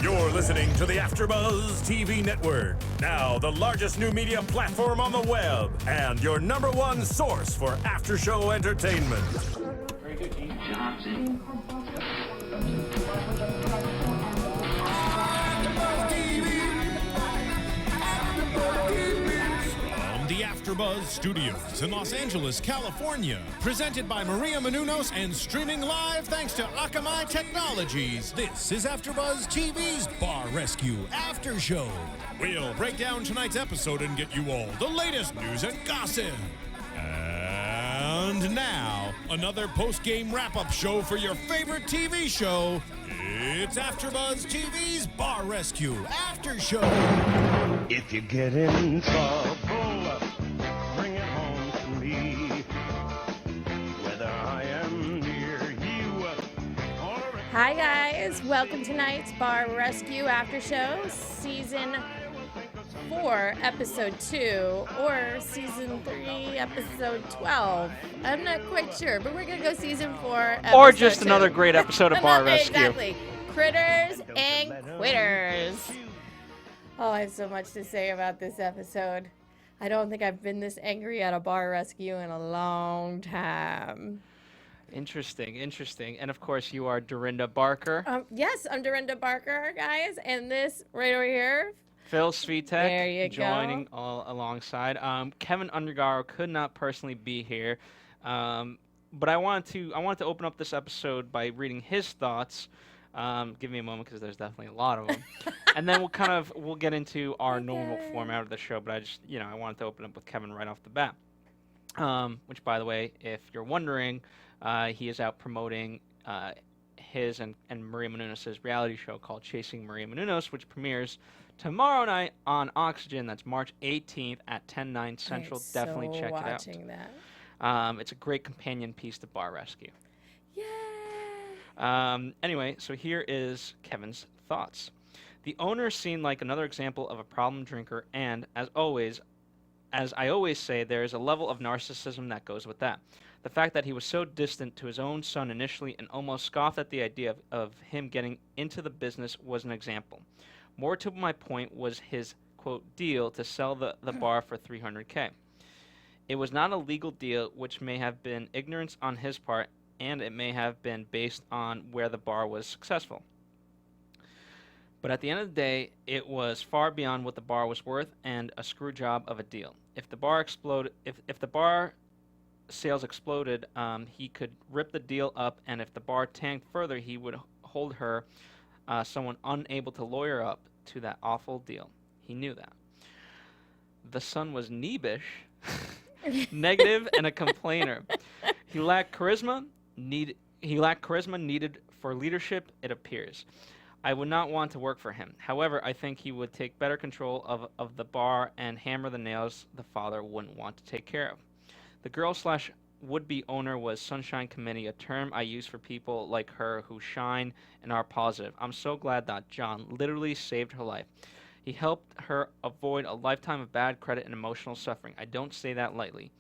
You're listening to the AFTERBUZZ TV network, now the largest new media platform on the web, and your #1 source for after-show entertainment. Very good, Dean Johnson. From the AFTERBUZZ Studios in Los Angeles, California, presented by Maria Menounos and streaming live thanks to Akamai Technologies. This is AFTERBUZZ TV's Bar Rescue After Show. We'll break down tonight's episode and get you all the latest news and gossip. And now, another post-game wrap-up show for your favorite TV show. It's AFTERBUZZ TV's Bar Rescue After Show. If you get in trouble, bring it home to me. Whether I am near you or... Hi guys, welcome to tonight's Bar Rescue After Show, Season 4, Episode 2, or Season 3, Episode 12. I'm not quite sure, but we're going to go Season 4, Episode Or just 2. another great episode of Bar Rescue. Exactly. Critters and Quitters. Oh, I have so much to say about this episode. I don't think I've been this angry at a bar rescue in a long time. Interesting. And of course, you are Dorinda Barker. Yes, I'm Dorinda Barker, guys, and this right over here, Phil Svitek There you joining go. all alongside. Kevin Undergaro could not personally be here, but I wanted to open up this episode by reading his thoughts. Give me a moment because there's definitely a lot of them, and then we'll get into our normal format of the show. But I wanted to open up with Kevin right off the bat. Which, by the way, if you're wondering, he is out promoting his and Maria Menounos' reality show called Chasing Maria Menounos, which premieres tomorrow night on Oxygen. That's March 18th at 10/9 Central. Definitely check it out. Watching that. It's a great companion piece to Bar Rescue. Yay! Anyway, so here is Kevin's thoughts. The owner seemed like another example of a problem drinker, and as I always say, there is a level of narcissism that goes with that. The fact that he was so distant to his own son initially and almost scoffed at the idea of him getting into the business was an example. More to my point was his, quote, deal to sell the bar for $300K. It was not a legal deal, which may have been ignorance on his part, and it may have been based on where the bar was successful. But at the end of the day, it was far beyond what the bar was worth and a screw job of a deal. If the bar sales exploded, he could rip the deal up, and if the bar tanked further, he would hold her, someone unable to lawyer up to that awful deal. He knew that. The son was neebish, negative, and a complainer. He lacked charisma needed for leadership, it appears. I would not want to work for him. However, I think he would take better control of the bar and hammer the nails the father wouldn't want to take care of. The girl/would-be owner was Sunshine Committee, a term I use for people like her who shine and are positive. I'm so glad that John literally saved her life. He helped her avoid a lifetime of bad credit and emotional suffering. I don't say that lightly.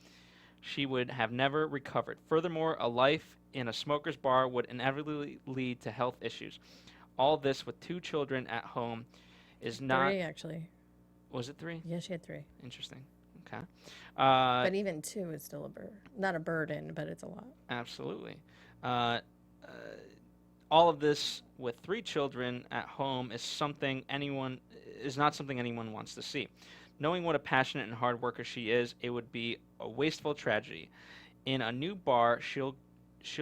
She would have never recovered. Furthermore, a life in a smoker's bar would inevitably lead to health issues. All this with 2 children at home is not... 3, actually. Was it 3? Yeah, she had 3. Interesting. Okay. But even 2 is still not a burden, but it's a lot. Absolutely. All of this with 3 children at home is not something anyone wants to see. Knowing what a passionate and hard worker she is, it would be a wasteful tragedy. In a new bar, she'll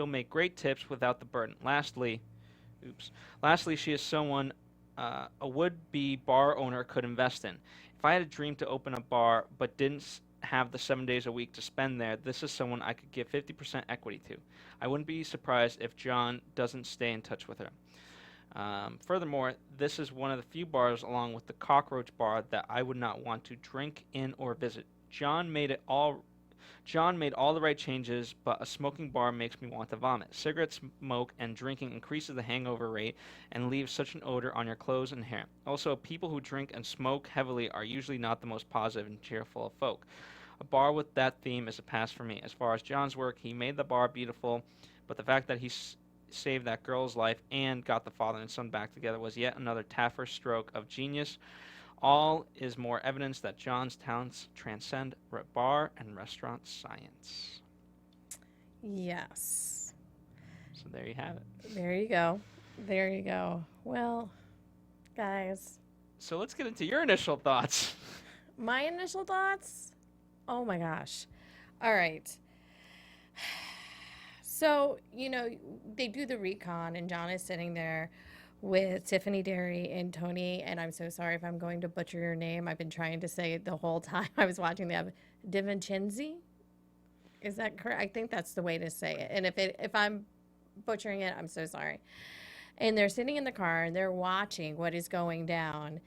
make great tips without the burden. Lastly, she is someone a would-be bar owner could invest in. If I had a dream to open a bar but didn't have the 7 days a week to spend there, this is someone I could give 50% equity to. I wouldn't be surprised if John doesn't stay in touch with her. Furthermore, this is one of the few bars, along with the Cockroach Bar, that I would not want to drink in or visit. John made all the right changes, but a smoking bar makes me want to vomit. Cigarette smoke and drinking increases the hangover rate and leaves such an odor on your clothes and hair. Also, people who drink and smoke heavily are usually not the most positive and cheerful of folk. A bar with that theme is a pass for me. As far as John's work, he made the bar beautiful, but the fact that he saved that girl's life and got the father and son back together was yet another Taffer stroke of genius. All is more evidence that John's talents transcend bar and restaurant science. Yes. So there you have it. There you go. There you go. Well, guys. So let's get into your initial thoughts. My initial thoughts? Oh my gosh. All right. So, you know, they do the recon, and John is sitting there with Tiffany Derry and Tony, and I'm so sorry if I'm going to butcher your name. I've been trying to say it the whole time I was watching the DiVincenzi. Is that correct? I think that's the way to say it. And if I'm butchering it, I'm so sorry. And they're sitting in the car, and they're watching what is going down,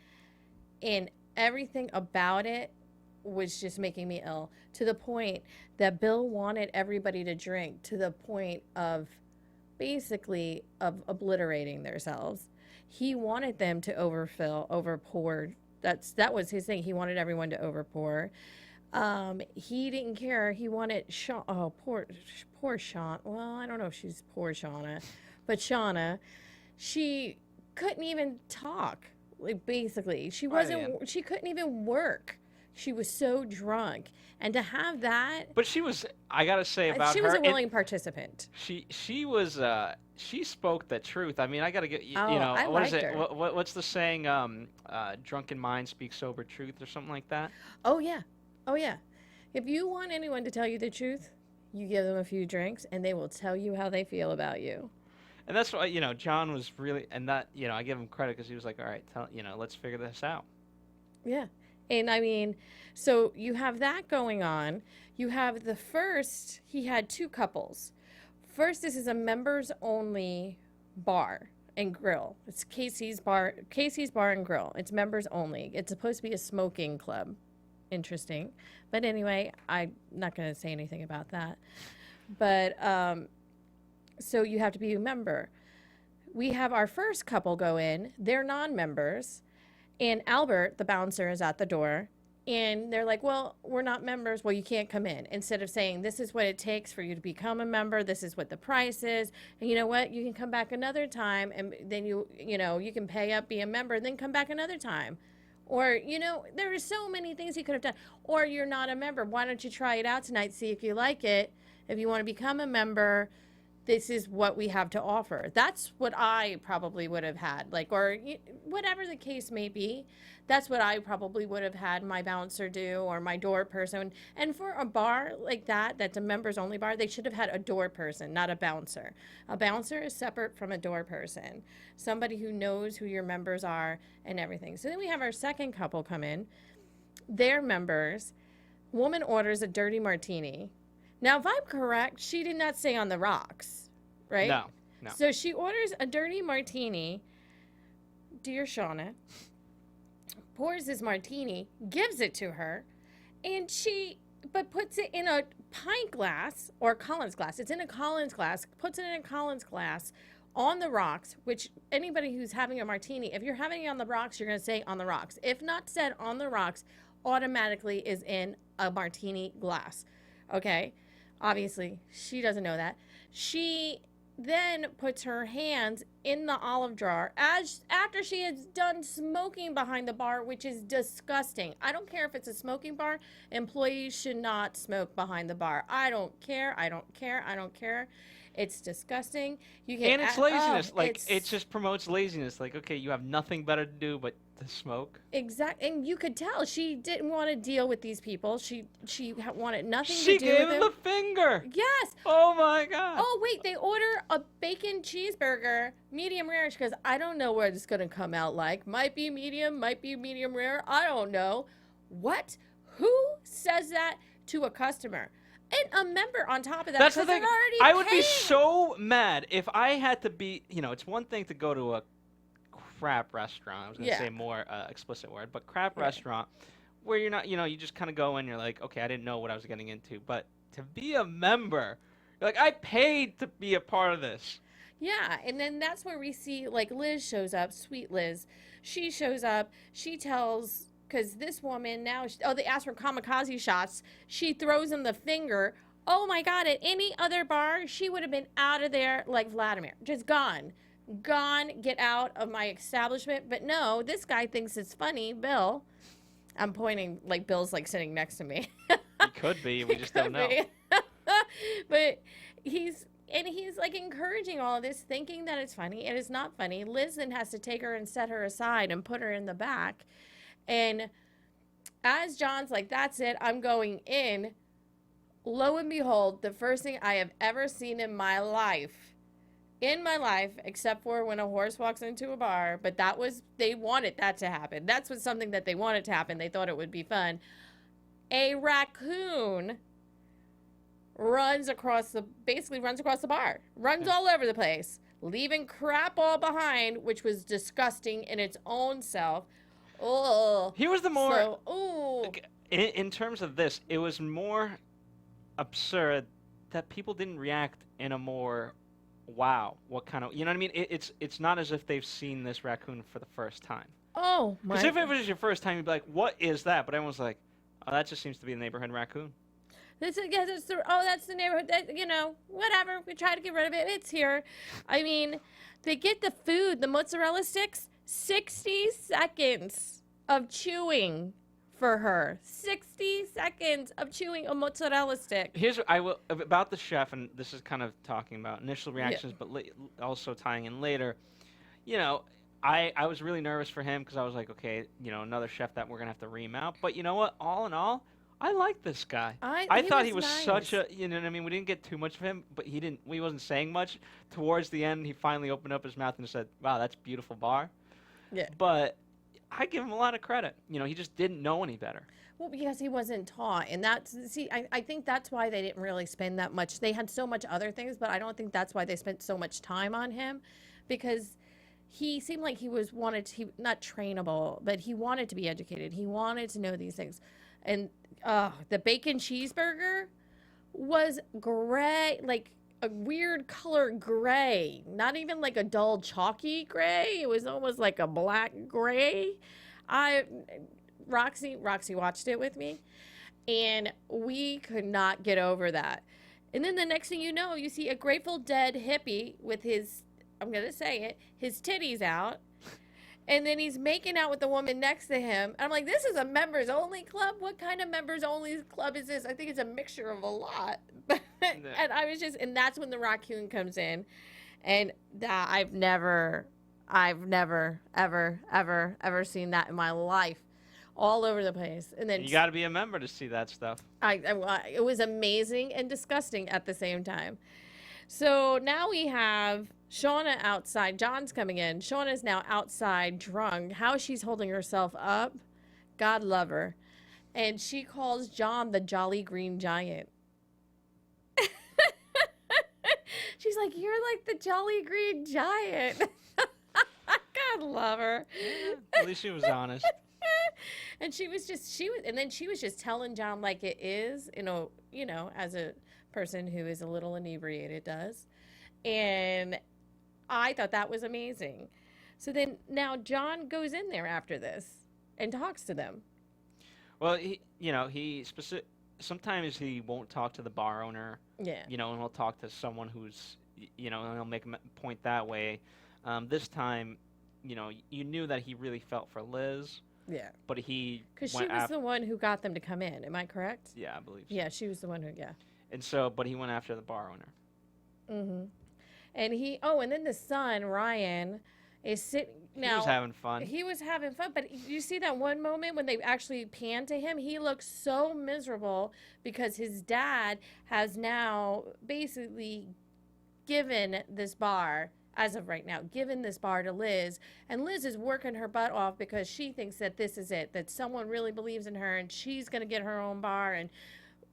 and everything about it was just making me ill, to the point that Bill wanted everybody to drink, to the point of basically of obliterating themselves. He wanted them to overpour. That was his thing. He wanted everyone to overpour. He didn't care. He wanted poor Shauna. Well, I don't know if she's poor Shauna, but Shauna, she couldn't even talk. Like, basically, she wasn't. She couldn't even work. She was so drunk, and to have that. But she was. I gotta say about her. She was a willing participant. She was. She spoke the truth. I mean, I gotta get. You know, I what is liked it? her. What's the saying? Drunken mind speaks sober truth, or something like that. Oh yeah, oh yeah. If you want anyone to tell you the truth, you give them a few drinks, and they will tell you how they feel about you. And that's why, John was really, and that, I give him credit because he was like, all right, let's figure this out. Yeah. And I mean, so you have that going on. You have he had two couples. First, this is a members only bar and grill. It's Casey's Bar and Grill. It's members only. It's supposed to be a smoking club. Interesting. But anyway, I'm not going to say anything about that. But, so you have to be a member. We have our first couple go in. They're non-members. And Albert, the bouncer, is at the door. And they're like, well, we're not members. Well, you can't come in. Instead of saying, this is what it takes for you to become a member. This is what the price is. And you know what? You can come back another time. And then you can pay up, be a member, and then come back another time. Or, there are so many things he could have done. Or you're not a member. Why don't you try it out tonight, see if you like it. If you want to become a member, this is what we have to offer. That's what I probably would have had, or whatever the case may be. That's what I probably would have had my bouncer do, or my door person. And for a bar like that, that's a members only bar, they should have had a door person, not a bouncer. A bouncer is separate from a door person. Somebody who knows who your members are and everything. So then we have our second couple come in. They're members. Woman orders a dirty martini. Now, if I'm correct, she did not say on the rocks, right? No. So she orders a dirty martini. Dear Shauna pours this martini, gives it to her, and but puts it in a pint glass or Collins glass. It's in a Collins glass, puts it in a Collins glass on the rocks, which anybody who's having a martini, if you're having it on the rocks, you're going to say on the rocks. If not said on the rocks, automatically is in a martini glass. Okay? Obviously, she doesn't know that. She then puts her hands in the olive jar after she has done smoking behind the bar, which is disgusting. I don't care if it's a smoking bar. Employees should not smoke behind the bar. I don't care. It's disgusting. And it's laziness. It just promotes laziness. Like, okay, you have nothing better to do but to smoke. Exactly. And you could tell she didn't want to deal with these people. She wanted nothing to do with them. She gave him the finger. Yes. Oh, my God. Oh, wait. They order a bacon cheeseburger, medium rare. She goes, I don't know what it's going to come out like. Might be medium rare. I don't know. What? Who says that to a customer? And a member on top of that. That's the thing. I would be paying. so mad if I had to be, it's one thing to go to a crap restaurant. I was going to say more explicit word, but crap restaurant where you're not, you just kind of go in, you're like, okay, I didn't know what I was getting into. But to be a member, you're like, I paid to be a part of this. Yeah, and then that's where we see, Liz shows up, sweet Liz. She shows up, she tells... Because this woman now, they ask for kamikaze shots. She throws him the finger Oh my God, at any other bar, she would have been out of there like Vladimir. Just gone. Gone, get out of my establishment. But no, this guy thinks it's funny, Bill. I'm pointing like Bill's like sitting next to me. He could be. We just don't know. But he's like encouraging all of this, thinking that it's funny. It is not funny. Liz then has to take her and set her aside and put her in the back. And as John's like, that's it, I'm going in. Lo and behold, the first thing I have ever seen in my life, except for when a horse walks into a bar, but they wanted that to happen. That's what something that they wanted to happen. They thought it would be fun. A raccoon runs across the bar, runs all over the place, leaving crap all behind, which was disgusting in its own self. Oh, He was the more, ooh. in terms of this, it was more absurd that people didn't react in a more, wow, what kind of, you know what I mean? It's not as if they've seen this raccoon for the first time. Oh my! Because if it was your first time, you'd be like, what is that? But everyone's like, oh, that just seems to be a neighborhood raccoon. That's the neighborhood. Whatever. We try to get rid of it. It's here. I mean, they get the food, the mozzarella sticks, 60 seconds of chewing for her. 60 seconds of chewing a mozzarella stick. Here's what about the chef, and this is kind of talking about initial reactions, but also tying in later. You know, I was really nervous for him because I was like, okay, another chef that we're gonna have to ream out. But you know what? All in all, I like this guy. I thought he was nice. such a, you know what I mean? We didn't get too much of him, but he wasn't saying much. Towards the end, he finally opened up his mouth and said, wow, that's a beautiful bar. Yeah. But I give him a lot of credit. He just didn't know any better. Well, because he wasn't taught. And I think that's why they didn't really spend that much. They had so much other things, but I don't think that's why they spent so much time on him, because he seemed like he was not trainable, but he wanted to be educated. He wanted to know these things. And the bacon cheeseburger was gray, like a weird color gray, not even like a dull chalky gray. It was almost like a black gray. Roxy watched it with me, and we could not get over that. And then the next thing you know, you see a Grateful Dead hippie with his, I'm going to say it, his titties out. And then he's making out with the woman next to him. I'm like, this is a members only club? What kind of members only club is this? I think it's a mixture of a lot. And I was and that's when the raccoon comes in. And that I've never, ever seen that in my life. All over the place. And then you got to be a member to see that stuff. It was amazing and disgusting at the same time. So now we have Shauna outside. John's coming in. Shauna's now outside drunk. How she's holding herself up, God love her. And she calls John the Jolly Green Giant. She's like, you're like the Jolly Green Giant. God love her. Yeah, at least she was honest. And she was just telling John like it is, as a person who is a little inebriated does. And I thought that was amazing. So then now John goes in there after this and talks to them. Well, sometimes he won't talk to the bar owner. Yeah. And he'll talk to someone who's, and he'll make a point that way. This time, you knew that he really felt for Liz. Yeah. But because she was the one who got them to come in. Am I correct? Yeah, I believe so. Yeah, she was the one who, yeah. And so, but he went after the bar owner. Mm-hmm. And then the son, Ryan, is sitting. Now, he was having fun. He was having fun, but you see that one moment when they actually pan to him? He looks so miserable because his dad has now basically given this bar, as of right now, given this bar to Liz. And Liz is working her butt off because she thinks that this is it, that someone really believes in her and she's going to get her own bar.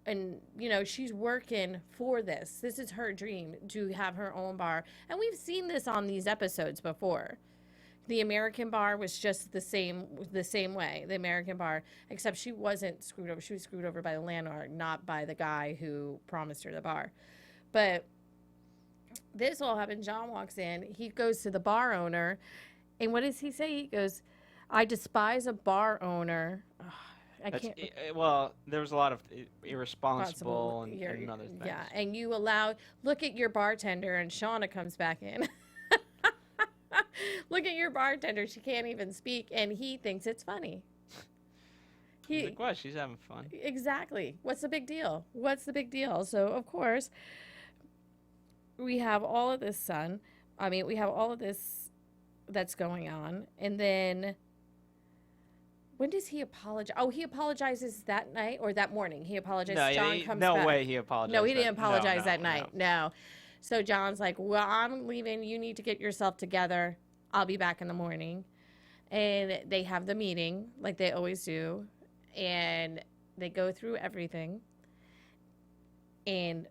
And she's working for this. This is her dream, to have her own bar. And we've seen this on these episodes before. The American bar was just the same way, the American bar, except she wasn't screwed over. She was screwed over by the landlord, not by the guy who promised her the bar. But this all happened. John walks in. He goes to the bar owner. And what does he say? He goes, I despise a bar owner. I can't. Well, there was a lot of irresponsible and other things. Yeah, and you look at your bartender, and Shauna comes back in. Look at your bartender. She can't even speak, and he thinks it's funny. He's like, what? She's having fun. Exactly. What's the big deal? What's the big deal? So, of course, we have all of this we have all of this that's going on. And then, when does he apologize? Oh, he apologizes that night or that morning. He apologizes. No, John comes no back. way he apologized. No, he didn't apologize that night. No. So John's like, well, I'm leaving. You need to get yourself together. I'll be back in the morning. And they have the meeting like they always do. And they go through everything. And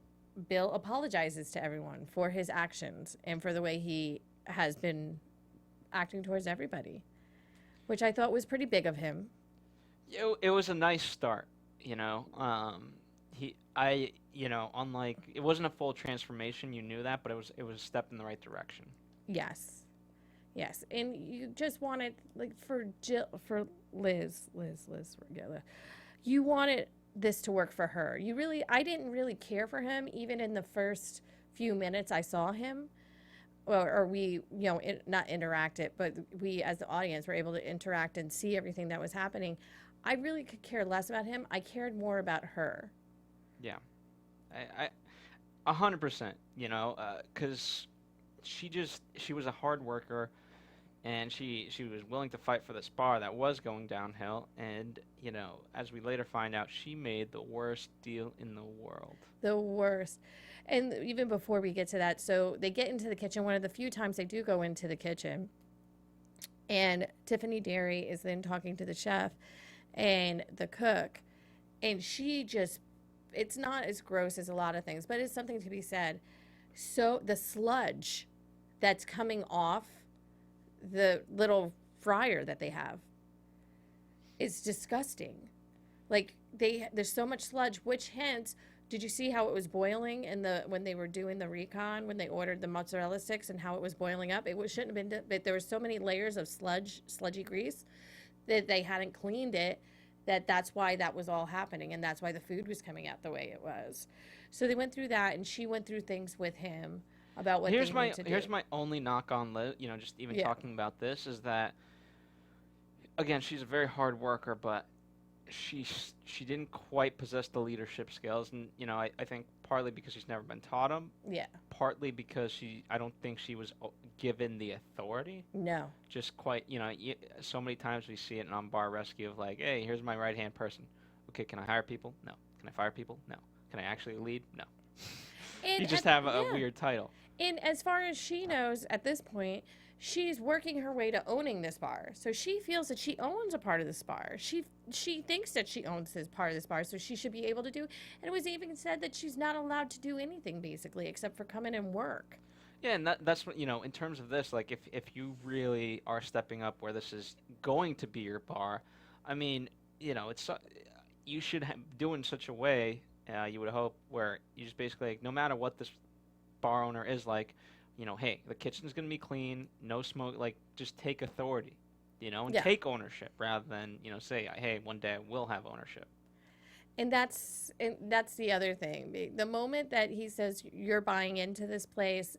Bill apologizes to everyone for his actions and for the way he has been acting towards everybody, which I thought was pretty big of him. It was a nice start, unlike, it wasn't a full transformation, you knew that, but it was a step in the right direction. Yes, and you just wanted, like, for Liz, you wanted this to work for her. I didn't really care for him, even in the first few minutes I saw him, or we, not interact it, but we as the audience were able to interact and see everything that was happening. I really could care less about him. I cared more about her. Yeah, I 100%, because she was a hard worker, and she was willing to fight for this bar that was going downhill, and, as we later find out, she made the worst deal in the world. The worst. And even before we get to that, so they get into the kitchen, one of the few times they do go into the kitchen, and Tiffany Derry is then talking to the chef and the cook, and she just, it's not as gross as a lot of things, but it's something to be said. So the sludge that's coming off the little fryer that they have is disgusting. Like, there's so much sludge, which hence, did you see how it was boiling when they were doing the recon, when they ordered the mozzarella sticks, and how it was boiling up? Shouldn't have been, but there were so many layers of sludgy grease that they hadn't cleaned it, that's why that was all happening, and that's why the food was coming out the way it was. So they went through that, and she went through things with him about what they need to do. Here's my only knock on Liz, just even talking about this, is that, again, she's a very hard worker, but she didn't quite possess the leadership skills, and I think partly because she's never been taught them. Yeah. Partly because I don't think she was given the authority. No. Just quite, so many times we see it on Bar Rescue of like, hey, here's my right hand person. Okay, can I hire people? No. Can I fire people? No. Can I actually lead? No. You just have a weird title. And as far as she knows at this point, she's working her way to owning this bar. So she feels that she owns a part of this bar. She thinks that she owns this part of this bar, so she should be able to do. And it was even said that she's not allowed to do anything, basically, except for come in and work. Yeah, and that's what, in terms of this, like, if you really are stepping up where this is going to be your bar, I mean, it's you should do in such a way, you would hope, where you just basically, like, no matter what this bar owner is like, hey, the kitchen's going to be clean, no smoke, like, just take authority, and take ownership rather than, say, hey, one day I will have ownership. And that's the other thing. The moment that he says, you're buying into this place,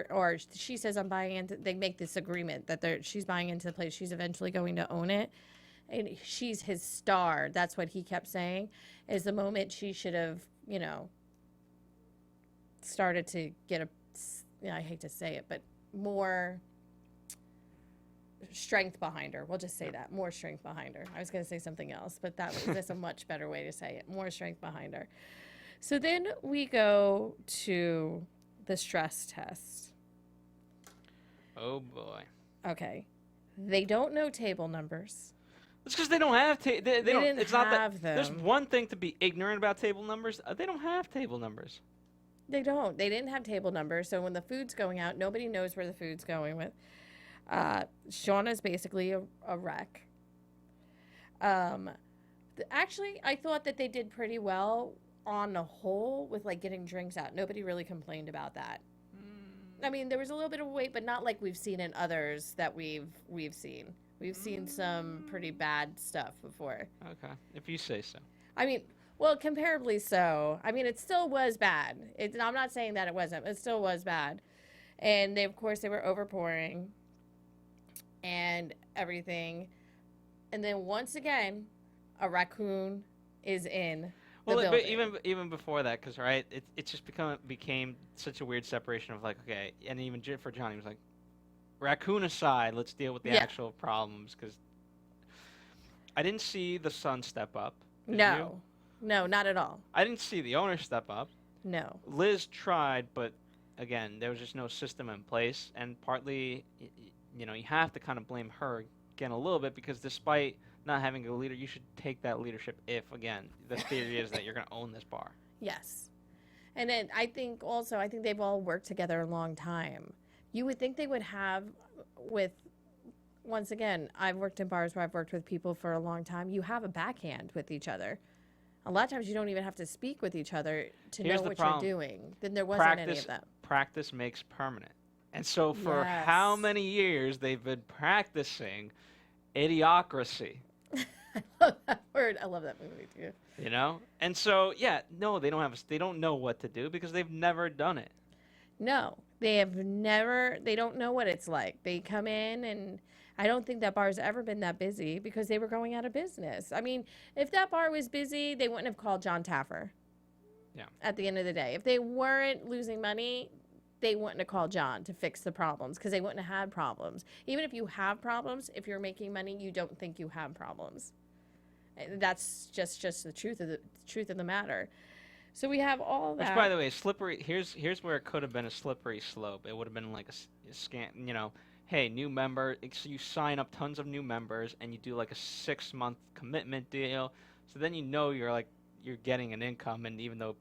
or she says, I'm buying into, they make this agreement that she's buying into the place, she's eventually going to own it, and she's his star. That's what he kept saying, is the moment she should have, started to get I hate to say it, but more strength behind her. We'll just say that. More strength behind her. I was going to say something else, but that's a much better way to say it. More strength behind her. So then we go to the stress test. Oh, boy. Okay. They don't know table numbers. It's because they don't have they don't. It's not that them. There's one thing to be ignorant about table numbers. They don't have table numbers. They don't. They didn't have table numbers, so when the food's going out, nobody knows where the food's going with. Shauna's basically a wreck. Actually, I thought that they did pretty well on the whole with, like, getting drinks out. Nobody really complained about that. I mean, there was a little bit of weight, but not like we've seen in others that we've seen. We've seen some pretty bad stuff before. Okay, if you say so. I mean, well, comparably so. I mean, it still was bad. I'm not saying that it wasn't. It still was bad. And of course, they were overpouring and everything. And then once again, a raccoon is in the building. But even before that, because right, it just became such a weird separation of like, okay, and even for Johnny was like, raccoon aside, let's deal with the actual problems, because I didn't see the son step up. Did you? No, not at all. I didn't see the owner step up. No. Liz tried, but again, there was just no system in place, and partly, you have to kind of blame her again a little bit, because despite not having a leader, you should take that leadership if, again, the theory is that you're going to own this bar. Yes. And then I think they've all worked together a long time. You would think they would have once again, I've worked in bars where I've worked with people for a long time. You have a backhand with each other. A lot of times you don't even have to speak with each other to know what you're doing. Then there wasn't any of that. Practice makes permanent. And so for how many years they've been practicing idiocracy. I love that word. I love that movie too. And so they don't know what to do because they've never done it. No, they don't know what it's like. They come in, and I don't think that bar's ever been that busy because they were going out of business. I mean, if that bar was busy, they wouldn't have called John Taffer. Yeah. At the end of the day, if they weren't losing money, they wouldn't have called John to fix the problems, because they wouldn't have had problems. Even if you have problems, if you're making money, you don't think you have problems. That's just the truth of the matter. So we have all that. Which, by the way, slippery. Here's where it could have been a slippery slope. It would have been like a scam. Hey, new member. So you sign up tons of new members, and you do like a 6-month commitment deal. So then you're getting an income, and even though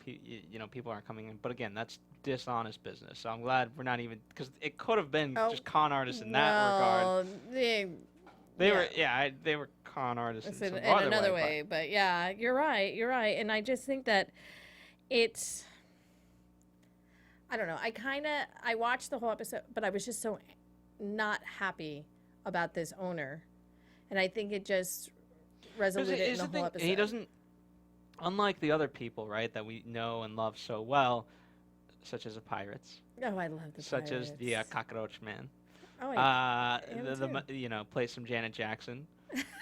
people aren't coming in, but again, that's dishonest business. So I'm glad we're not even, because it could have been just con artists in that regard. They were con artists in another way. But yeah, you're right, and I just think that it's, I don't know. I watched the whole episode, but I was just so not happy about this owner, and I think it just resonated in the whole episode. He doesn't, unlike the other people, right, that we know and love so well, such as the Pirates. Oh, I love the Pirates. Such as the Cockroach Man. Oh, play some Janet Jackson,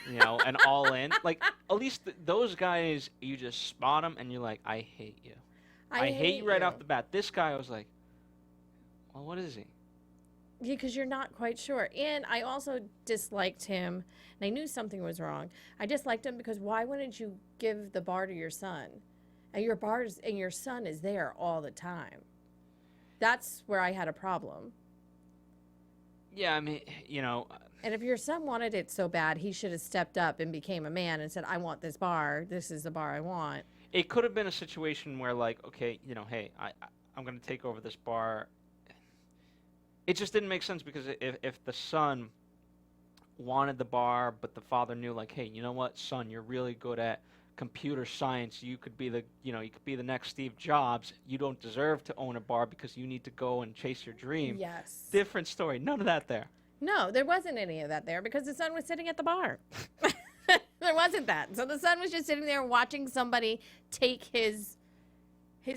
and All In. Like, at least those guys, you just spot them and you're like, I hate you. I hate you right off the bat. This guy, I was like, well, what is he? Yeah, because you're not quite sure. And I also disliked him, and I knew something was wrong. I disliked him because why wouldn't you give the bar to your son? And your son is there all the time. That's where I had a problem. Yeah, I mean, And if your son wanted it so bad, he should have stepped up and became a man and said, I want this bar. This is the bar I want. It could have been a situation where, like, okay, hey, I'm going to take over this bar. It just didn't make sense, because if the son wanted the bar, but the father knew, like, hey, you know what, son, you're really good at computer science. You could be the next Steve Jobs. You don't deserve to own a bar because you need to go and chase your dream. Yes. Different story. None of that there. No, there wasn't any of that there because the son was sitting at the bar. There wasn't that. So the son was just sitting there watching somebody take his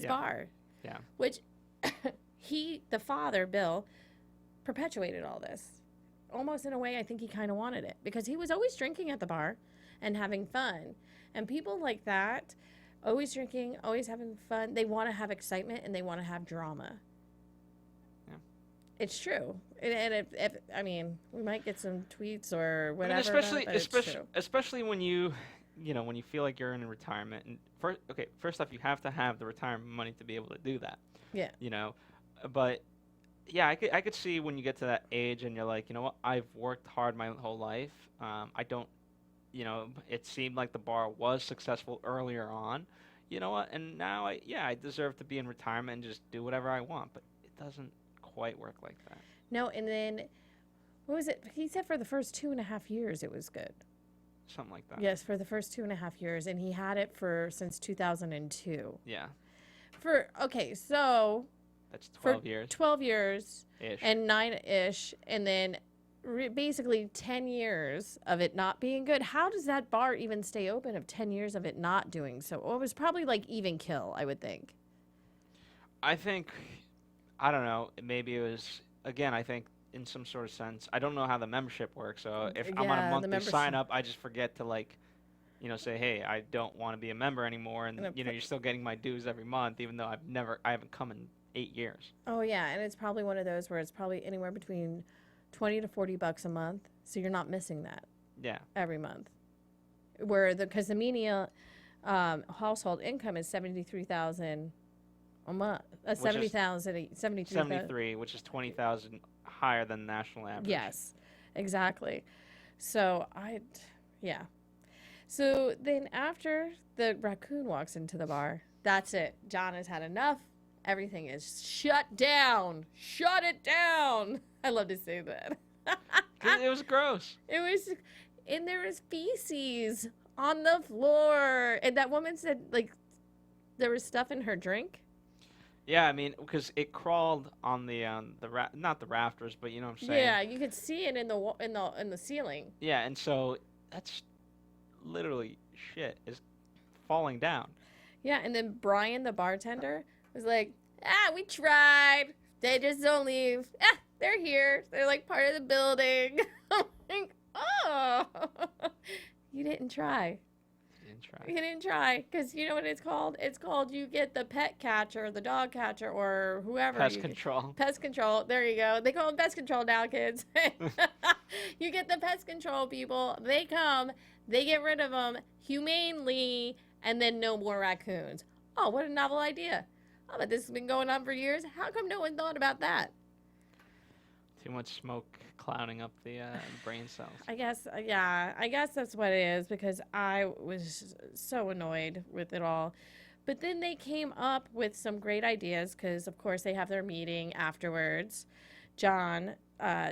bar. Yeah. Which the father, Bill, perpetuated all this. Almost in a way, I think he kind of wanted it, because he was always drinking at the bar and having fun. And people like that, always drinking, always having fun, they want to have excitement and they want to have drama. Yeah. It's true. And I mean, we might get some tweets or whatever. Especially when you feel like you're in retirement. And first off, you have to have the retirement money to be able to do that. Yeah. But yeah, I could see when you get to that age and you're like, you know what, I've worked hard my whole life. I don't, it seemed like the bar was successful earlier on. You know what, and now I deserve to be in retirement and just do whatever I want. But it doesn't quite work like that. No, and then, what was it? He said for the first 2.5 years it was good. Something like that. Yes, for the first 2.5 years, and he had it since 2002. Yeah. So That's 12 for years. 12 years Ish. and 9-ish, and then basically 10 years of it not being good. How does that bar even stay open of 10 years of it not doing so? Well, it was probably like even kill, I would think. I think, I don't know, maybe it was, again, I think in some sort of sense, I don't know how the membership works, so if I'm on a Yeah, the monthly membership. sign up, I just forget to like, say, hey, I don't want to be a member anymore, and you're still getting my dues every month, even though I haven't come in 8 years. Oh yeah, and it's probably one of those where it's probably anywhere between $20 to $40 a month, so you're not missing that Yeah. every month. Because the median household income is $73,000 a month. Which is 73,000. 73, which is 20,000 higher than the national average. Yes, exactly. So yeah. So then after the raccoon walks into the bar, that's it. John has had enough. Everything is shut down. Shut it down. I love to say that. It was gross. It was, and there was feces on the floor. And that woman said, like, there was stuff in her drink. Yeah, I mean, because it crawled on the not the rafters, but you know what I'm saying. Yeah, you could see it in the ceiling. Yeah, and so that's literally shit is falling down. Yeah, and then Brian, the bartender, was like, we tried. They just don't leave. They're here. They're like part of the building. I'm like, oh, you didn't try. You didn't try, because you know what it's called? It's called you get the pet catcher, the dog catcher, or whoever. Pest control. Pest control. There you go. They call it pest control now, kids. You get the pest control people. They come. They get rid of them humanely, and then no more raccoons. Oh, what a novel idea. Oh, but this has been going on for years. How come no one thought about that? Too much smoke clouding up the brain cells. I guess, yeah, I guess that's what it is, because I was so annoyed with it all. But then they came up with some great ideas, because, of course, they have their meeting afterwards. John,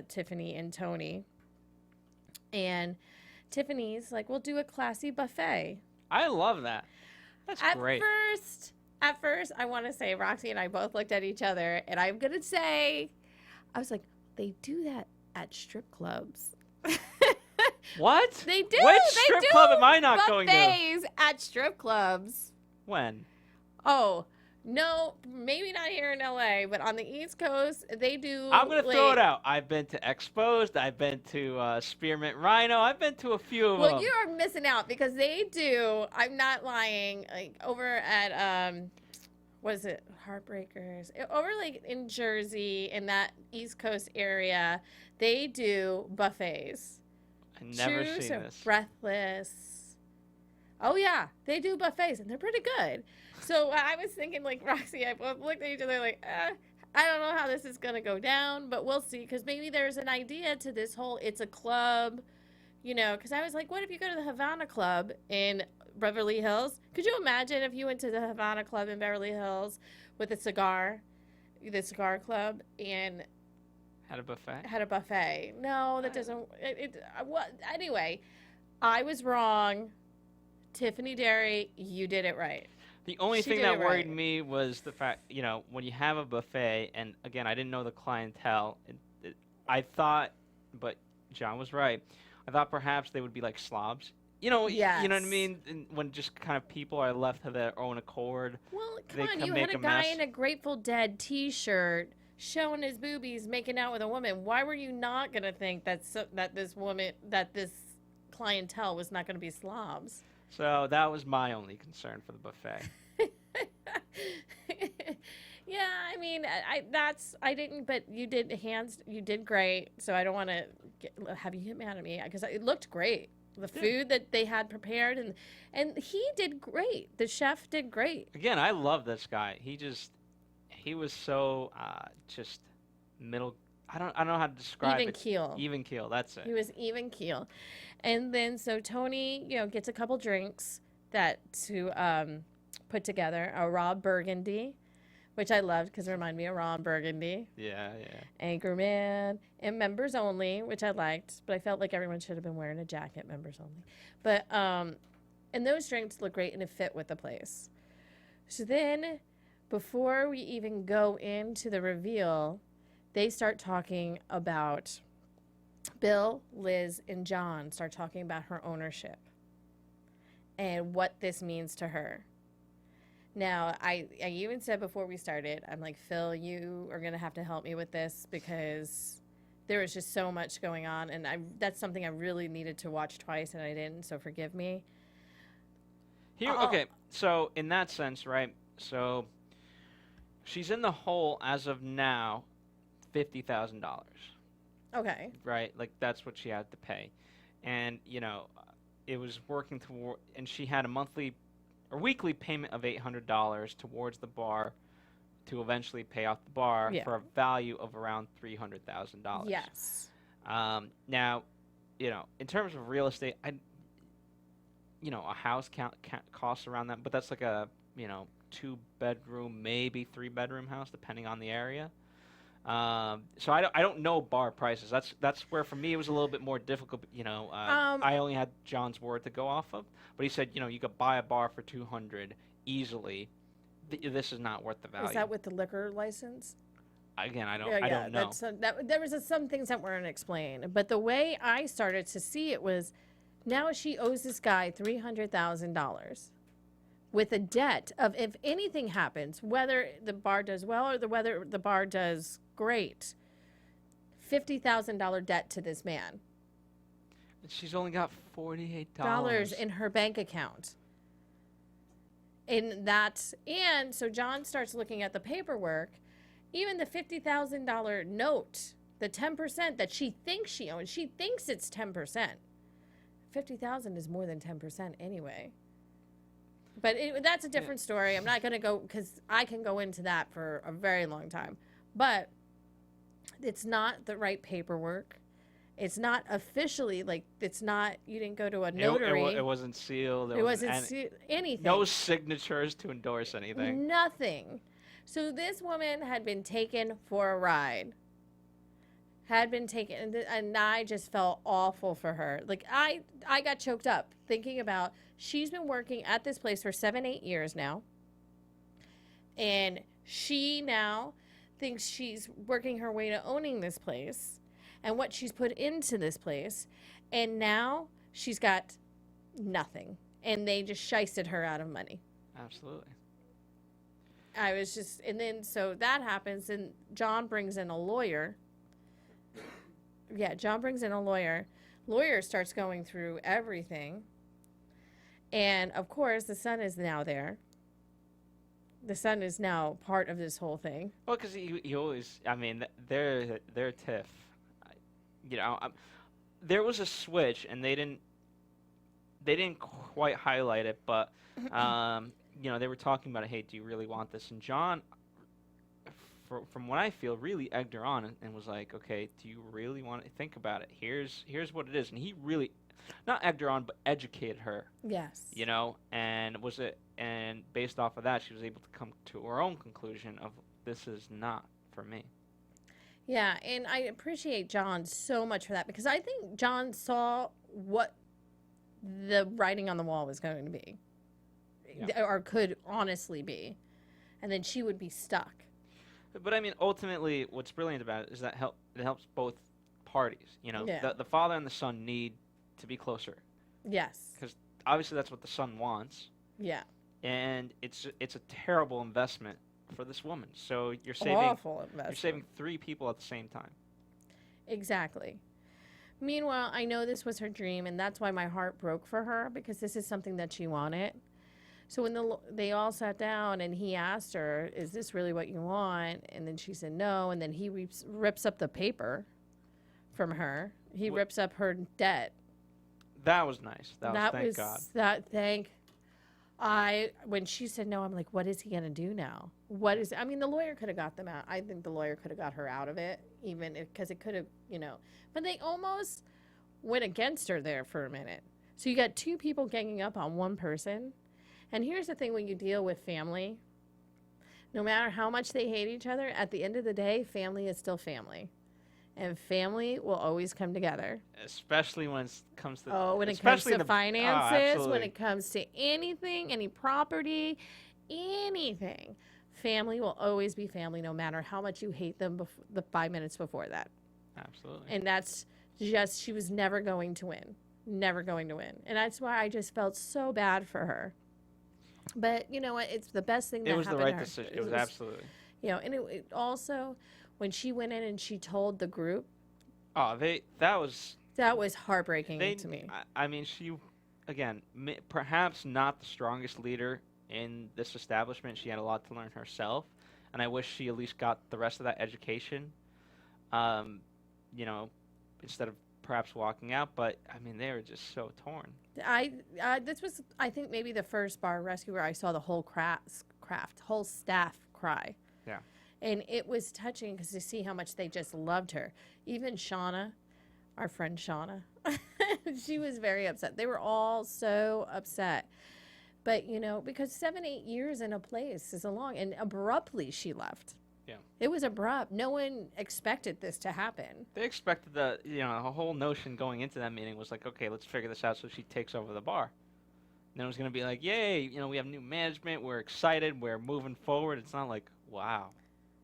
Tiffany, and Tony. And Tiffany's like, we'll do a classy buffet. I love that. That's great. At first, I want to say, Roxy and I both looked at each other, and I'm going to say, I was like, they do that at strip clubs. What? They do. Which strip club am I not going to? Buffets at strip clubs. When? Oh, no, maybe not here in LA, but on the East Coast, they do. I'm going to throw it out. I've been to Exposed. I've been to Spearmint Rhino. I've been to a few of them. Well, you are missing out, because they do. I'm not lying. Like over at what is it? Heartbreakers. Over like in Jersey, in that East Coast area, they do buffets. I've never seen this. Breathless. Oh yeah, they do buffets, and they're pretty good. So I was thinking, like Roxy, I both looked at each other like, I don't know how this is gonna go down, but we'll see. Because maybe there's an idea to this whole it's a club, because I was like, what if you go to the Havana Club in Beverly Hills? Could you imagine if you went to the Havana Club in Beverly Hills with the cigar club, and Had a buffet? had a buffet? No, that doesn't. Well, anyway, I was wrong. Tiffany Derry, you did it right. The only She thing did that it worried right. me was the fact, when you have a buffet, and again, I didn't know the clientele. I thought, but John was right. I thought perhaps they would be like slobs. You know what I mean? And when just kind of people are left to their own accord. Well, come They on, can you make had a a guy mess. in a Grateful Dead T-shirt showing his boobies, making out with a woman. Why were you not gonna think that this clientele was not gonna be slobs? So that was my only concern for the buffet. Yeah, I mean, I didn't, but you did great. So I don't want to have you get mad at me, because it looked great. The food that they had prepared, and he did great. The chef did great. Again, I love this guy. He was so just middle. I don't know how to describe Even it. keel. Even keel. That's it. He was even keel. And then so Tony, gets a couple drinks to put together a raw burgundy, which I loved because it reminded me of Ron Burgundy. Yeah. Anchorman, and members only, which I liked, but I felt like everyone should have been wearing a jacket, members only. But and those drinks look great and it fit with the place. So then before we even go into the reveal, they start talking about Bill, Liz, and John start talking about her ownership and what this means to her. Now, I even said before we started, I'm like, Phil, you are going to have to help me with this because there was just so much going on, and that's something I really needed to watch twice, and I didn't, so forgive me. Okay, so in that sense, right, so she's in the hole as of now, $50,000. Okay. Right, like that's what she had to pay. And, it was working toward, and she had a monthly or weekly payment of $800 towards the bar to eventually pay off the bar for a value of around $300,000. Yes. Now, in terms of real estate, a house costs around that, but that's like a, 2-bedroom, maybe 3-bedroom house, depending on the area. So I don't know bar prices. That's where for me it was a little bit more difficult. I only had John's word to go off of, but he said you could buy a bar for $200 easily. This is not worth the value. Is that with the liquor license? Again, I don't know. There was some things that weren't explained, but the way I started to see it was, now she owes this guy $300,000 with a debt of, if anything happens, whether the bar does well or whether the bar does great, $50,000 debt to this man. She's only got $48 in her bank account. And so John starts looking at the paperwork. Even the $50,000 note, the 10% that she thinks she owns, she thinks it's 10%. $50,000 is more than 10% anyway. But that's a different story. I'm not going to go, because I can go into that for a very long time. But it's not the right paperwork. It's not officially, you didn't go to a notary. It wasn't sealed. It wasn't anything. No signatures to endorse anything. Nothing. So this woman had been taken for a ride. And I just felt awful for her. Like, I got choked up thinking about, she's been working at this place for 7-8 years now. And she now thinks she's working her way to owning this place and what she's put into this place. And now she's got nothing. And they just shysted her out of money. Absolutely. So that happens, and John brings in a lawyer. Yeah, John brings in a lawyer. Lawyer starts going through everything. And, of course, the son is now there. The son is now part of this whole thing. Well, because he always, their tiff. There was a switch, and they didn't quite highlight it, but, they were talking about it, hey, do you really want this? And John, from what I feel, really egged her on and was like, okay, do you really want to think about it? Here's what it is. And he really, not egged her on, but educated her. Yes. And based off of that, she was able to come to her own conclusion of, this is not for me. Yeah, and I appreciate John so much for that, because I think John saw what the writing on the wall was going to be, or could honestly be, and then she would be stuck. But ultimately, what's brilliant about it is that it helps both parties. The father and the son need to be closer. Yes. Because obviously that's what the son wants. Yeah. And it's a terrible investment for this woman. So you're saving awful investment. You're saving 3 people at the same time. Exactly. Meanwhile, I know this was her dream, and that's why my heart broke for her, because this is something that she wanted. So when they all sat down and he asked her, is this really what you want? And then she said no, and then he rips up the paper from her. He rips up her debt. That was nice. Thank God. When she said no, I'm like, what is he going to do now? The lawyer could have got them out. I think the lawyer could have got her out of it, even because it could have, But they almost went against her there for a minute. So you got 2 people ganging up on one person. And here's the thing, when you deal with family, no matter how much they hate each other, at the end of the day, family is still family. And family will always come together. Especially when it comes to finances, when it comes to anything, any property, anything. family will always be family no matter how much you hate them the 5 minutes before that. Absolutely. And that's just, she was never going to win. Never going to win. And that's why I just felt so bad for her. But you know what? It's the best thing that It was the happened right to her. decision. It was absolutely. You know, and it also, when she went in and she told the group, Oh, that was heartbreaking to me. I mean, she, again, perhaps not the strongest leader in this establishment. She had a lot to learn herself, and I wish she at least got the rest of that education, you know, instead of perhaps walking out. But, I mean, they were just so torn. This was, I think, maybe the first bar rescue where I saw the whole whole staff cry. Yeah. And it was touching because to see how much they just loved her. Even Shauna, our friend Shauna, she was very upset. They were all so upset. But, you know, because 7-8 years in a place is a long, and abruptly she left. Yeah. It was abrupt. No one expected this to happen. They expected the whole notion going into that meeting was like, okay, let's figure this out so she takes over the bar. And then it was going to be like, yay, you know, we have new management, we're excited, we're moving forward. It's not like, wow,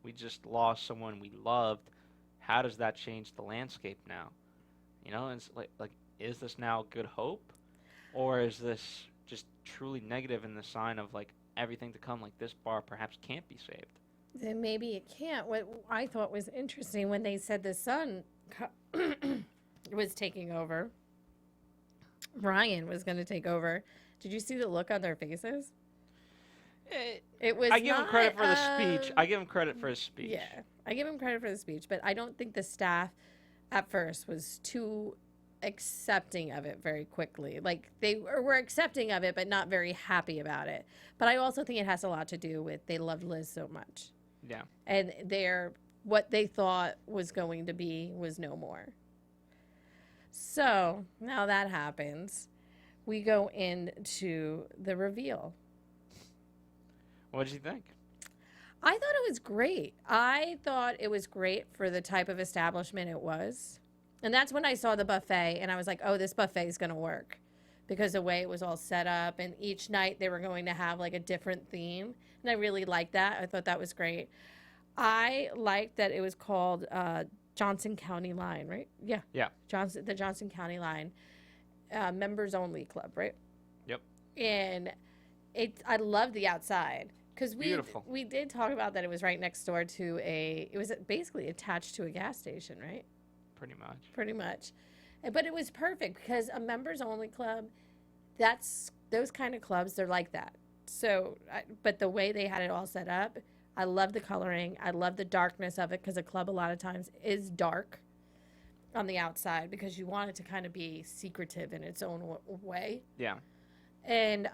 we just lost someone we loved. How does that change the landscape now? You know, and it's like, is this now good hope? Or is this just truly negative in the sign of, like, everything to come, like this bar perhaps can't be saved? Then maybe it can't. What I thought was interesting when they said the son was taking over, Ryan was going to take over. Did you see the look on their faces? It was. I give him credit for the speech. I give him credit for his speech. Yeah, I give him credit for the speech, but I don't think the staff at first was too accepting of it very quickly. Like, they were accepting of it, but not very happy about it. But I also think it has a lot to do with they loved Liz so much. Yeah. And what they thought was going to be was no more. So now that happens, we go into the reveal. What did you think? I thought it was great. I thought it was great for the type of establishment it was. And that's when I saw the buffet, and I was like, oh, this buffet is going to work. Because the way it was all set up, and each night they were going to have, like, a different theme. And I really liked that. I thought that was great. I liked that it was called Johnson County Line, right? Yeah. Yeah. The Johnson County Line. Members only club, right? Yep. And I love the outside. Because we did talk about that it was right next door to it was basically attached to a gas station, right? Pretty much. Pretty much. But it was perfect because a members only club, those kind of clubs, they're like that. So, but the way they had it all set up, I love the coloring. I love the darkness of it because a club a lot of times is dark on the outside because you want it to kind of be secretive in its own way. Yeah. And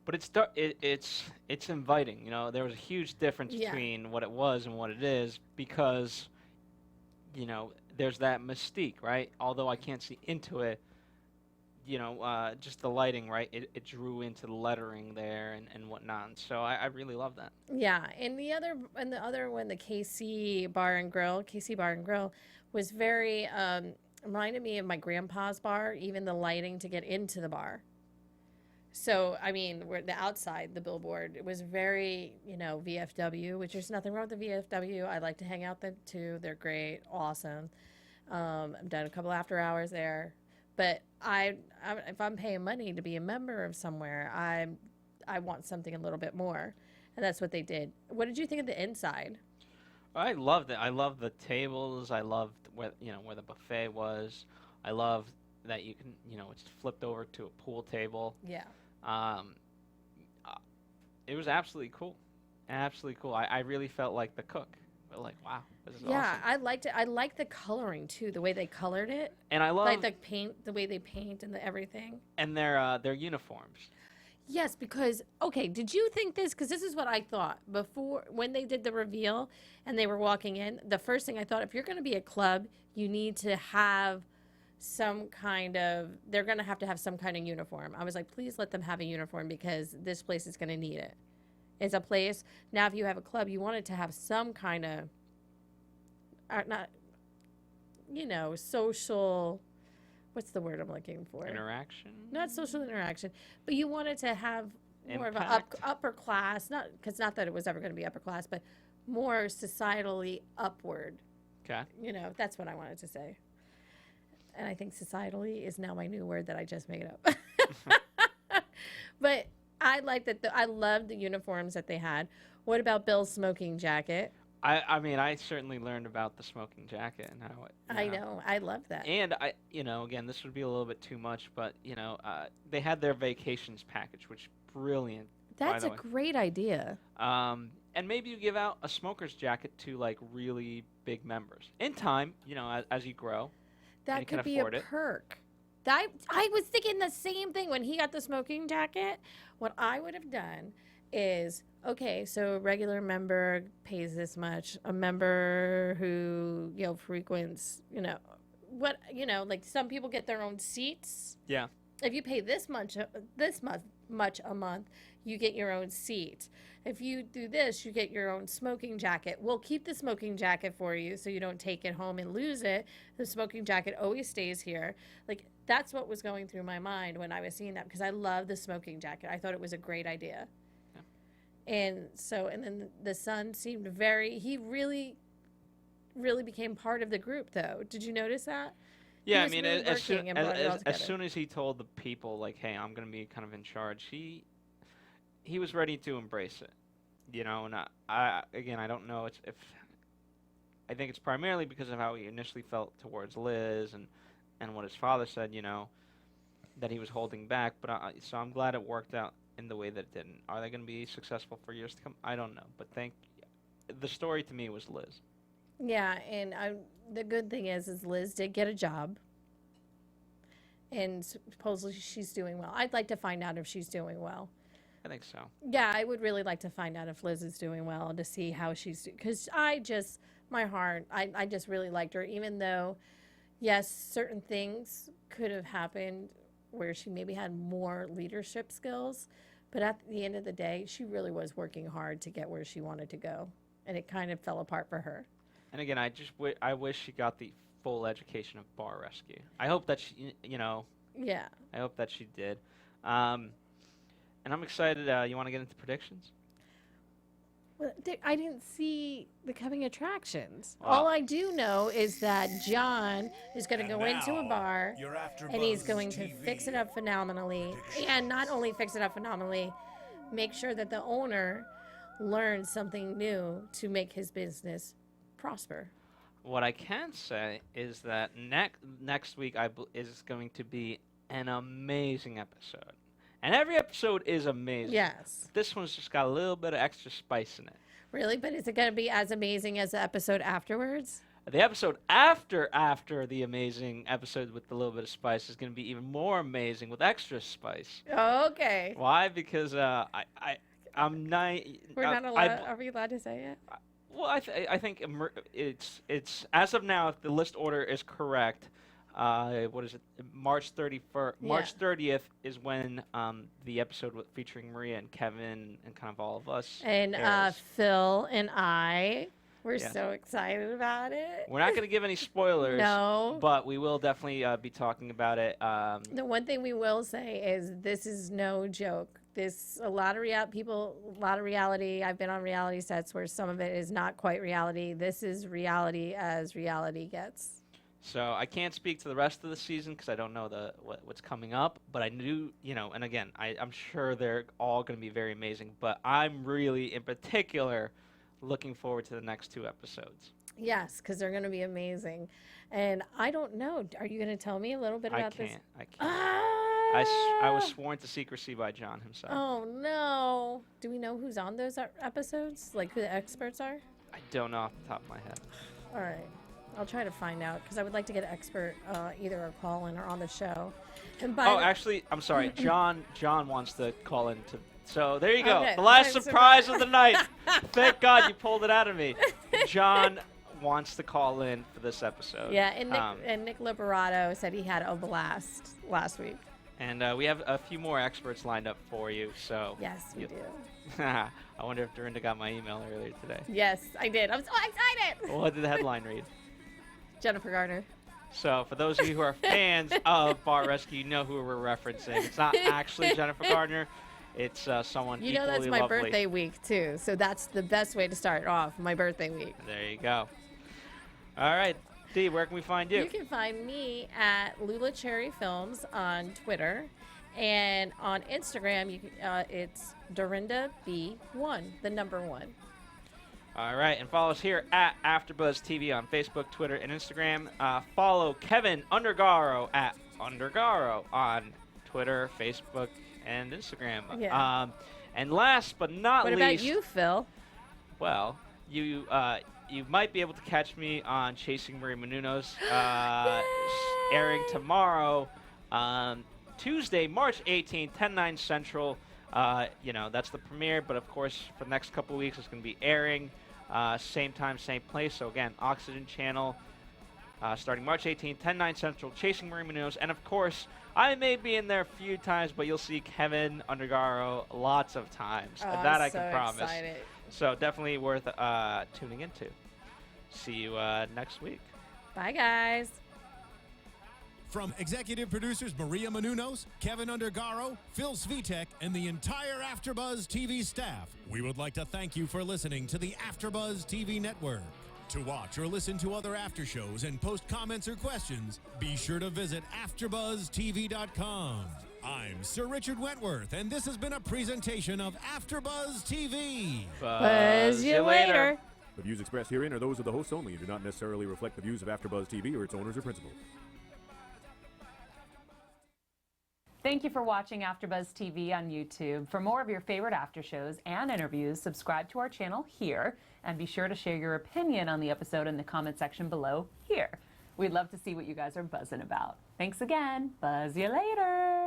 but it's inviting. You know, there was a huge difference between what it was and what it is because, you know, there's that mystique, right? Although I can't see into it, you know, just the lighting, right? It drew into the lettering there and whatnot. So I really love that. Yeah, and the other one, the KC Bar and Grill was very reminded me of my grandpa's bar. Even the lighting to get into the bar. So, I mean, the outside, the billboard, it was very, you know, VFW, which there's nothing wrong with the VFW. I like to hang out there, too. They're great, awesome. I've done a couple after hours there. But if I'm paying money to be a member of somewhere, I want something a little bit more. And that's what they did. What did you think of the inside? I loved it. I loved the tables. I loved where the buffet was. I loved that you can, you know, it's flipped over to a pool table. Yeah. It was absolutely cool. Absolutely cool. I really felt like the cook. Like, wow, this is awesome. Yeah, I liked it. I liked the coloring too, the way they colored it. And I love like the paint, the way they paint and everything. And their uniforms. Yes, because okay, did you think this? Because this is what I thought before when they did the reveal and they were walking in. The first thing I thought, if you're going to be a club, you need to have some kind of. They're going to have some kind of uniform. I was like, please let them have a uniform because this place is going to need it. It's a place now. If you have a club, you want it to have some kind of, not, you know, social. What's the word I'm looking for? Interaction? Not social interaction, but you want it to have more of impact. an upper class, not that it was ever going to be upper class, but more societally upward. Okay. You know, that's what I wanted to say. And I think societally is now my new word that I just made up. But I like that. I love the uniforms that they had. What about Bill's smoking jacket? I mean, I certainly learned about the smoking jacket and how it. I know. I love that. And again, this would be a little bit too much, but they had their vacations package, which brilliant. That's a great idea. And maybe you give out a smoker's jacket to like really big members in time. As you grow. That could be a perk. I was thinking the same thing when he got the smoking jacket. What I would have done is, okay, so a regular member pays this much. A member who, frequents, like some people get their own seats. Yeah. If you pay this much a month, you get your own seat. If you do this, you get your own smoking jacket. We'll keep the smoking jacket for you so you don't take it home and lose it. The smoking jacket always stays here. Like, that's what was going through my mind when I was seeing that, because I love the smoking jacket. I thought it was a great idea. Yeah. And then the son seemed he really, really became part of the group, though. Did you notice that? Yeah, I mean, as soon as he told the people, like, hey, I'm going to be kind of in charge, he was ready to embrace it, and I don't know if I think it's primarily because of how he initially felt towards Liz and what his father said, that he was holding back, but so I'm glad it worked out in the way that it didn't. Are they going to be successful for years to come? I don't know, but the story to me was Liz. Yeah, and the good thing is Liz did get a job, and supposedly she's doing well. I'd like to find out if she's doing well. I think so. Yeah, I would really like to find out if Liz is doing well, to see how she's doing. Because I just really liked her, even though, yes, certain things could have happened where she maybe had more leadership skills. But at the end of the day, she really was working hard to get where she wanted to go. And it kind of fell apart for her. And again, I wish she got the full education of Bar Rescue. I hope that she, Yeah. I hope that she did. And I'm excited. You want to get into predictions? Well, I didn't see the coming attractions. Wow. All I do know is that John is going to go into a bar and he's going to fix it up phenomenally. And not only fix it up phenomenally, make sure that the owner learns something new to make his business prosper. What I can say is that next week is going to be an amazing episode. And every episode is amazing. Yes. This one's just got a little bit of extra spice in it. Really? But is it going to be as amazing as the episode afterwards? The episode after the amazing episode with the little bit of spice is going to be even more amazing with extra spice. Okay. Why? Because I'm not. We're not allowed. Are we allowed to say it? Well, I think it's as of now, if the list order is correct. What is it? March 31st. Yeah. March 30th is when the episode featuring Maria and Kevin and kind of all of us. And airs. Phil and I, we're so excited about it. We're not going to give any spoilers. No. But we will definitely be talking about it. The one thing we will say is this is no joke. A lot of reality. I've been on reality sets where some of it is not quite reality. This is reality as reality gets. So I can't speak to the rest of the season because I don't know what's coming up. But I do, and again, I'm sure they're all going to be very amazing. But I'm really, in particular, looking forward to the next 2 episodes. Yes, because they're going to be amazing. And I don't know. Are you going to tell me a little bit about this? I can't. I was sworn to secrecy by John himself. Oh, no. Do we know who's on those episodes? Like who the experts are? I don't know off the top of my head. All right. I'll try to find out because I would like to get an expert either a call in or on the show. And actually, I'm sorry. John wants to call in to. So there you go. Okay, the last surprise of the night. Thank God you pulled it out of me. John wants to call in for this episode. Yeah, and Nick Liberato said he had a blast last week. And we have a few more experts lined up for you. So yes, we do. I wonder if Dorinda got my email earlier today. Yes, I did. I'm so excited. What did the headline read? Jennifer Garner. So for those of you who are fans of Bar Rescue, you know who we're referencing. It's not actually Jennifer Gardner. it's someone You know equally that's my lovely. birthday week too, so that's the best way to start off my birthday week. There you go. All right, Dee, where can we find you? You can find me at Lula Cherry Films on Twitter, and on Instagram it's Dorinda B1, the number 1. All right, and follow us here at AfterBuzz TV on Facebook, Twitter, and Instagram. Follow Kevin Undergaro at Undergaro on Twitter, Facebook, and Instagram. Yeah. And last but not What least, about you, Phil? well, you might be able to catch me on Chasing Marie Menounos, airing tomorrow, Tuesday, March 18th, 10/9 Central. That's the premiere, but of course, for the next couple weeks, it's going to be airing, same time, same place. So again, Oxygen Channel, starting March 18th, 10/9 Central, Chasing Marie Menounos, and of course, I may be in there a few times, but you'll see Kevin Undergaro lots of times. Oh, that I'm I can so promise. excited. So definitely worth tuning into. See you next week. Bye, guys. From executive producers Maria Menounos, Kevin Undergaro, Phil Svitek, and the entire AfterBuzz TV staff, we would like to thank you for listening to the AfterBuzz TV network. To watch or listen to other after shows and post comments or questions, be sure to visit AfterBuzzTV.com. I'm Sir Richard Wentworth, and this has been a presentation of AfterBuzz TV. Buzz you later. The views expressed herein are those of the hosts only and do not necessarily reflect the views of AfterBuzz TV or its owners or principals. Thank you for watching AfterBuzz TV on YouTube. For more of your favorite after shows and interviews, subscribe to our channel here, and be sure to share your opinion on the episode in the comment section below here. We'd love to see what you guys are buzzing about. Thanks again. Buzz you later.